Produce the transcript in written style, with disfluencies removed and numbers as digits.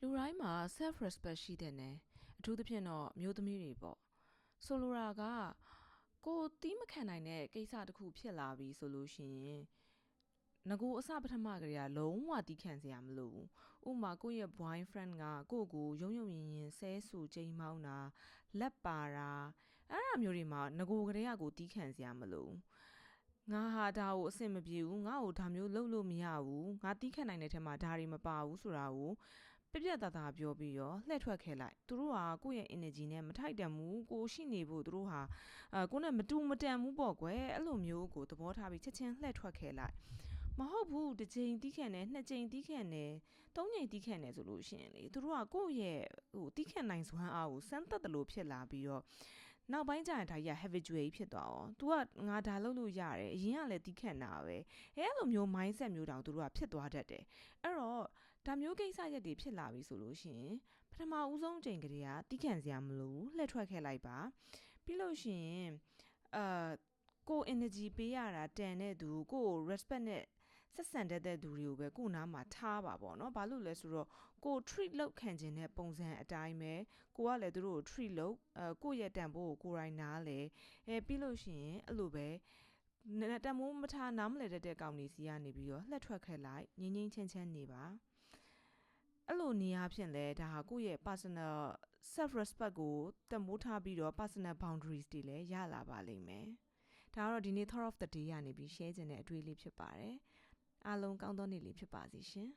လူတိုင်းမှာ self respect ရှိတဲ့နဲ့အထူးသဖြင့်တော့မျိုးသမီးတွေပေါ့ဆိုလိုတာကကိုတီးမခံနိုင်တဲ့ကိစ္စတစ်ခုဖြစ်လာပြီဆိုလို့ရှိရင်ငကိုအစပထမကလေးကလုံးဝတီးခံစရာမလိုဘူးဥပမာကိုယ့်ရဲ့ boyfriend ကကိုရုံရုံရင်ရင်ဆဲဆူချိန်မောင်းတာလက်ပါတာအဲ့ဒါမျိုးတွေမှာငကိုကလေးကကိုတီးခံစရာမလိုငါဟာဒါကိုအဆင်မပြေဘူးငါ့ကိုဒါမျိုးလုပ်လို့မရဘူးငါတီးခံနိုင်တဲ့ထဲမှာဒါတွေမပါဘူးဆိုတာကိုပြပြတသားပြောပြီးတော့လှည့်ထွက်ခဲ့လိုက်သူတို့ဟာကိုယ့်ရဲ့ energy နဲ့မထိုက်တန်ဘူးကိုရှိနေဖို့သူတို့ဟာကိုနဲ့မတူမတန်ဘူးပေါ့ကွယ်အဲ့လိုမျိုးကိုသဘောထားပြီးချက်ချင်းလှည့်ထွက်ခဲ့လိုက်မဟုတ်ဘူးတစ်ချိန်တီးခံတယ်နှစ်ချိန်တီးခံတယ်သုံးချိန်တီးခံတယ်ဆိုလို့ရှိရင်လေသူတို့ကကိုယ့်ရဲ့တီးခံနိုင်စွမ်းအားကိုစမ်းသပ်တယ်လို့ဖြစ်လာပြီးတော့နောက်ပိုင်းကျရင်ဒါကြီးက habitual ဖြစ်သွားအောင် तू ကငါဒါလုပ်လို့ရတယ်အရင်ကလည်းတီးခံတာပဲအဲ့လိုမျိုး mindset မျိုးတောင်သူတို့ကဖြစ်သွားတတ်တယ်အဲ့တော့ဒါမျိုးကိစ္စရက်တွေဖြစ်လာပြီဆိုလို့ရှိရင်ပထမဦးဆုံးချိန်ကလေးကတီးခံစရာမလိုဘူးလှည့်ထွက်ခဲ့လိုက်ပါပြီးလို့ရှိရင်ကို energy ပေးရတာတန်တဲ့သူကို respect နဲ့ဆက်ဆံတဲ့သူတွေကိုပဲကိုနားမှာထားပါပေါ့နော်ဘာလို့လဲဆိုတော့ကို treat လုပ်ခံခြင်းတဲ့ပုံစံအတိုင်းပဲကိုကလည်းသူတို့ကို treat လုပ်ကိုရဲ့တန်ဖိုးကိုကိုယ်တိုင်နားလေပြီးလို့ရှိရင်အဲ့လိုပဲတန်ဖိုးမထားနားမလဲတဲ့ကောင်တွေစီကနေပြီးတော့လှက်ထွက်ခဲ့လိုက်ငင်းချမ်းနေပါအဲ့လိုနေရာဖြင့်လဲဒါဟာကိုယ့်ရဲ့ personal self respect ကိုတန်ဖိုးထားပြီးတော့ personal boundaries တွေလည်းရလာပါလိမ့်မယ်ဒါကတော့ဒီနေ့ thought of the day ကနေပြီး share ခြင်းတဲ့အတွေ့အလေးဖြစ်ပါတယ်အားလုံးကောင်းသောနေ့လေးဖြစ်ပါစေရှင်